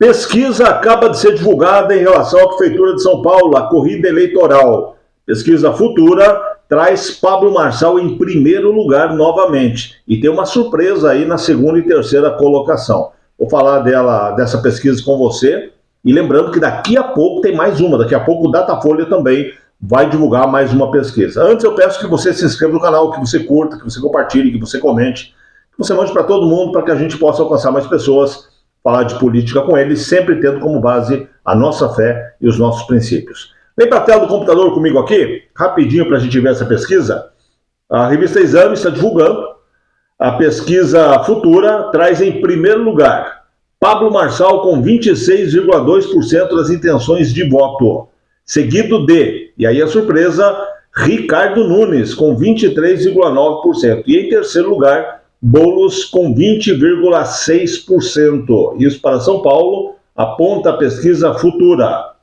Pesquisa acaba de ser divulgada em relação à Prefeitura de São Paulo, a corrida eleitoral. Pesquisa futura traz Pablo Marçal em primeiro lugar novamente. E tem uma surpresa aí na segunda e terceira colocação. Vou falar dessa pesquisa com você. E lembrando que daqui a pouco tem mais uma. Daqui a pouco o Datafolha também vai divulgar mais uma pesquisa. Antes eu peço que você se inscreva no canal, que você curta, que você compartilhe, que você comente, que você mande para todo mundo para que a gente possa alcançar mais pessoas, falar de política com eles, sempre tendo como base a nossa fé e os nossos princípios. Vem para a tela do computador comigo aqui, rapidinho para a gente ver essa pesquisa. A revista Exame está divulgando. A pesquisa futura traz em primeiro lugar Pablo Marçal com 26,2% das intenções de voto. Seguido de, e aí a surpresa, Ricardo Nunes com 23,9%. E em terceiro lugar, Boulos com 20,6%. Isso para São Paulo, aponta a pesquisa futura.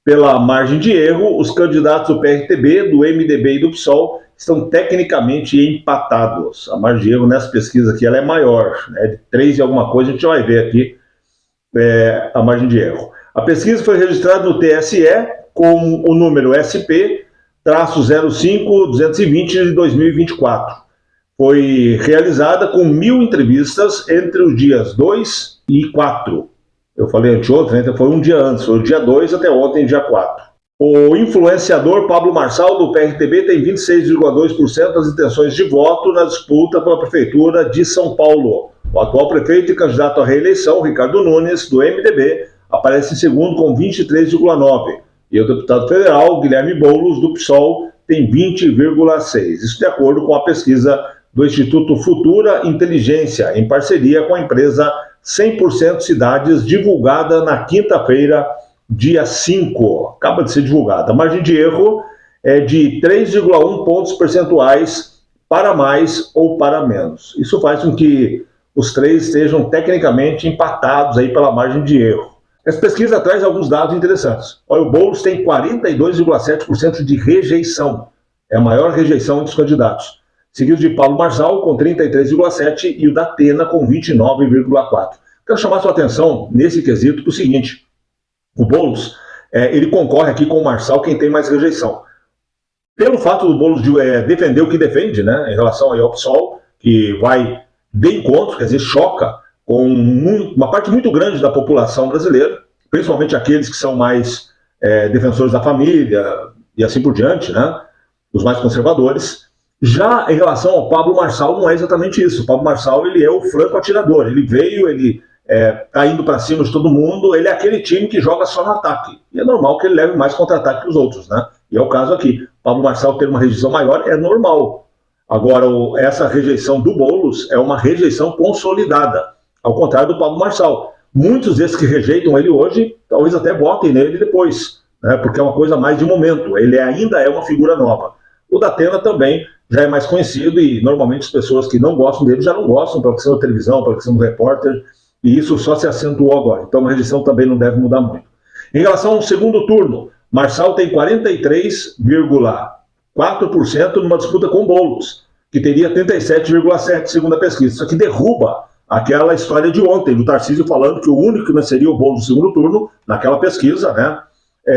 Pela margem de erro, os candidatos do PRTB, do MDB e do PSOL estão tecnicamente empatados. A margem de erro nessa pesquisa aqui ela é maior, né? De 3 e alguma coisa, a gente vai ver aqui a margem de erro. A pesquisa foi registrada no TSE com o número SP-05-220 de 2024. Foi realizada com 1.000 entrevistas entre os dias 2 e 4. Eu falei anteontem, então foi um dia antes, foi o dia 2 até ontem, dia 4. O influenciador Pablo Marçal, do PRTB, tem 26,2% das intenções de voto na disputa pela Prefeitura de São Paulo. O atual prefeito e candidato à reeleição, Ricardo Nunes, do MDB, aparece em segundo com 23,9%. E o deputado federal, Guilherme Boulos, do PSOL, tem 20,6%. Isso de acordo com a pesquisa do Instituto Futura Inteligência, em parceria com a empresa 100% Cidades, divulgada na quinta-feira, dia 5. Acaba de ser divulgada. A margem de erro é de 3,1 pontos percentuais para mais ou para menos. Isso faz com que os três estejam tecnicamente empatados aí pela margem de erro. Essa pesquisa traz alguns dados interessantes. Olha, o Boulos tem 42,7% de rejeição. É a maior rejeição entre os candidatos. Seguido de Pablo Marçal, com 33,7%, e o Datena, com 29,4%. Quero chamar sua atenção nesse quesito para o seguinte: o Boulos, ele concorre aqui com o Marçal, quem tem mais rejeição. Pelo fato do Boulos defender o que defende, né, em relação ao PSOL, que vai de encontro, quer dizer, choca com uma parte muito grande da população brasileira, principalmente aqueles que são mais defensores da família e assim por diante, né, os mais conservadores. Já em relação ao Pablo Marçal, não é exatamente isso. O Pablo Marçal, ele é o franco atirador. Ele veio, ele tá indo para cima de todo mundo, ele é aquele time que joga só no ataque. E é normal que ele leve mais contra-ataque que os outros, né? E é o caso aqui. O Pablo Marçal ter uma rejeição maior é normal. Agora, essa rejeição do Boulos é uma rejeição consolidada, ao contrário do Pablo Marçal. Muitos desses que rejeitam ele hoje, talvez até votem nele depois, né? Porque é uma coisa mais de momento. Ele ainda é uma figura nova. O Datena também já é mais conhecido e normalmente as pessoas que não gostam dele já não gostam pela questão da televisão, pela questão do repórter, e isso só se acentuou agora. Então a rejeição também não deve mudar muito. Em relação ao segundo turno, Marçal tem 43,4% numa disputa com Boulos, que teria 37,7% segundo a pesquisa. Isso aqui derruba aquela história de ontem, do Tarcísio falando que o único que não seria o Boulos no segundo turno, naquela pesquisa, né,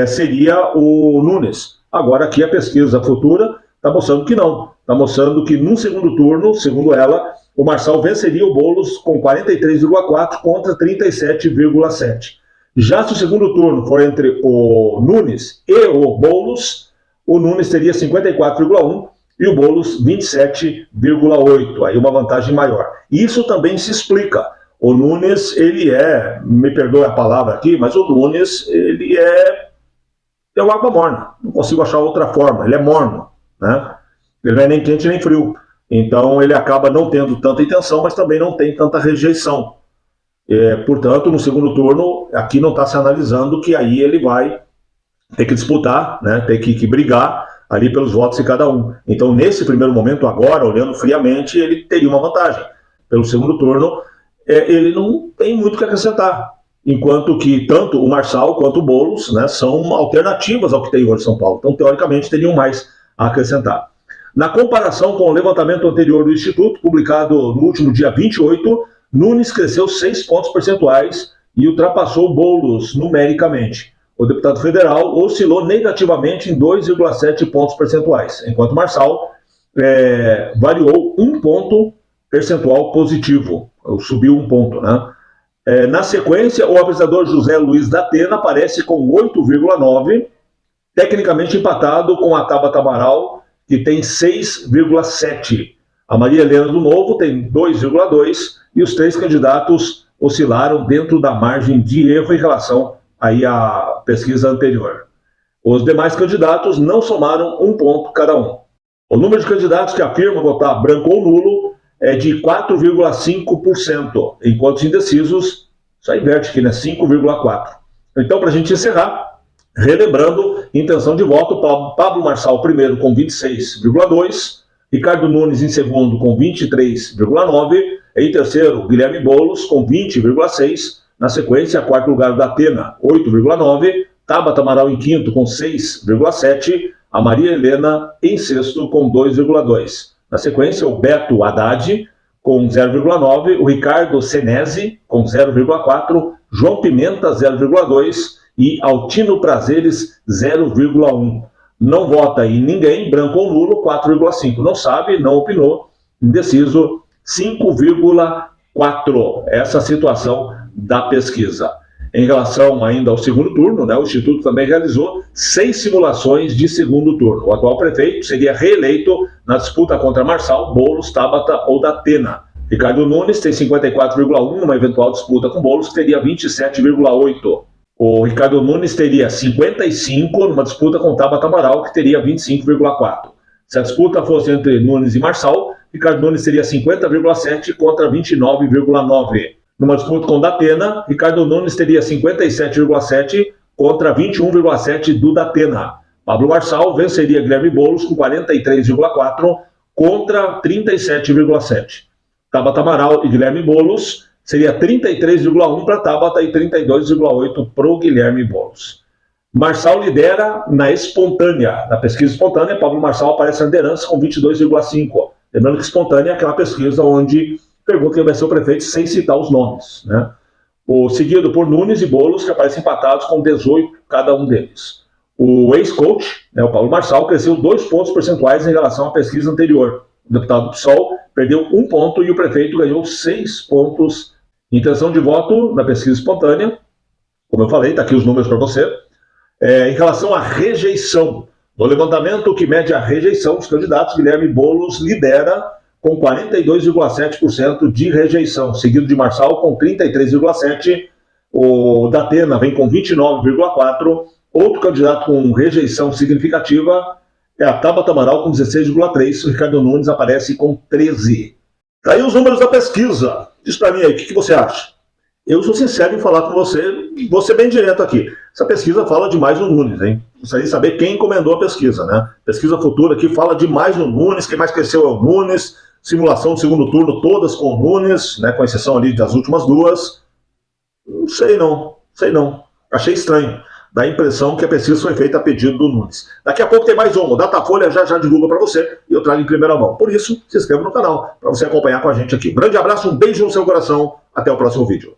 seria o Nunes. Agora aqui a pesquisa futura está mostrando que não. Está mostrando que no segundo turno, segundo ela, o Marçal venceria o Boulos com 43,4% contra 37,7%. Já se o segundo turno for entre o Nunes e o Boulos, o Nunes teria 54,1% e o Boulos 27,8%. Aí uma vantagem maior. Isso também se explica. O Nunes, ele me perdoe a palavra aqui, mas o Nunes, ele é água morna. Não consigo achar outra forma. Ele é morno, né? Ele não é nem quente nem frio. Então ele acaba não tendo tanta intenção, mas também não tem tanta rejeição. Portanto, no segundo turno, aqui não está se analisando que aí ele vai ter que disputar, né? Ter que brigar ali pelos votos de cada um. Então, nesse primeiro momento, agora, olhando friamente, ele teria uma vantagem. Pelo segundo turno, ele não tem muito o que acrescentar. Enquanto que tanto o Marçal quanto o Boulos, né, são alternativas ao que tem hoje em São Paulo. Então, teoricamente, teriam mais a acrescentar. Na comparação com o levantamento anterior do Instituto, publicado no último dia 28, Nunes cresceu 6 pontos percentuais e ultrapassou Boulos numericamente. O deputado federal oscilou negativamente em 2,7 pontos percentuais, enquanto Marçal variou 1 ponto percentual positivo, subiu 1 ponto, né? Na sequência, o apresentador José Luiz da Atena aparece com 8,9, tecnicamente empatado com a Tabata Amaral, que tem 6,7. A Maria Helena do Novo tem 2,2 e os 3 candidatos oscilaram dentro da margem de erro em relação aí à pesquisa anterior. Os demais candidatos não somaram 1 ponto cada um. O número de candidatos que afirmam votar branco ou nulo é de 4,5%, enquanto os indecisos, só inverte aqui, né? 5,4%. Então, para a gente encerrar, relembrando, intenção de voto, Pablo Marçal primeiro com 26,2%, Ricardo Nunes em segundo com 23,9%, em terceiro, Guilherme Boulos com 20,6%, na sequência, quarto lugar da Atena, 8,9%, Tabata Amaral em quinto com 6,7%, a Maria Helena em sexto com 2,2%. Na sequência, o Beto Haddad com 0,9%, o Ricardo Senesi com 0,4%, João Pimenta 0,2% e Altino Prazeres 0,1%. Não vota em ninguém, branco ou nulo, 4,5%. Não sabe, não opinou, indeciso 5,4%. Essa situação da pesquisa. Em relação ainda ao segundo turno, né, o Instituto também realizou 6 simulações de segundo turno. O atual prefeito seria reeleito na disputa contra Marçal, Boulos, Tabata ou da Atena. Ricardo Nunes tem 54,1% numa eventual disputa com Boulos, que teria 27,8%. O Ricardo Nunes teria 55% numa disputa com Tabata Amaral, que teria 25,4%. Se a disputa fosse entre Nunes e Marçal, Ricardo Nunes teria 50,7% contra 29,9%. Numa disputa com Datena, Ricardo Nunes teria 57,7% contra 21,7% do Datena. Pablo Marçal venceria Guilherme Boulos com 43,4% contra 37,7%. Tabata Amaral e Guilherme Boulos seria 33,1% para Tabata e 32,8% para o Guilherme Boulos. Marçal lidera na espontânea. Na pesquisa espontânea, Pablo Marçal aparece na liderança com 22,5%. Lembrando que espontânea é aquela pesquisa onde pergunta quem vai ser o prefeito sem citar os nomes, né? Seguido por Nunes e Boulos, que aparecem empatados com 18 cada um deles. O ex-coach, né, o Pablo Marçal, cresceu 2 pontos percentuais em relação à pesquisa anterior. O deputado do PSOL perdeu 1 ponto e o prefeito ganhou 6 pontos. Intenção de voto na pesquisa espontânea, como eu falei, está aqui os números para você. Em relação à rejeição, no levantamento que mede a rejeição dos candidatos, Guilherme Boulos lidera com 42,7% de rejeição, seguido de Marçal com 33,7%, o Datena vem com 29,4%, outro candidato com rejeição significativa é a Tabata Amaral com 16,3%, o Ricardo Nunes aparece com 13%. Tá aí os números da pesquisa. Diz para mim aí, o que você acha? Eu sou sincero em falar com você, vou ser bem direto aqui. Essa pesquisa fala demais no Nunes, hein? Gostaria de saber quem encomendou a pesquisa, né? Pesquisa Futura aqui fala demais no Nunes, quem mais cresceu é o Nunes. Simulação de segundo turno, todas com o Nunes, né, com exceção ali das últimas duas. Não sei não. Achei estranho. Dá a impressão que a pesquisa foi feita a pedido do Nunes. Daqui a pouco tem mais um. O Datafolha já divulga para você e eu trago em primeira mão. Por isso, se inscreva no canal para você acompanhar com a gente aqui. Um grande abraço, um beijo no seu coração. Até o próximo vídeo.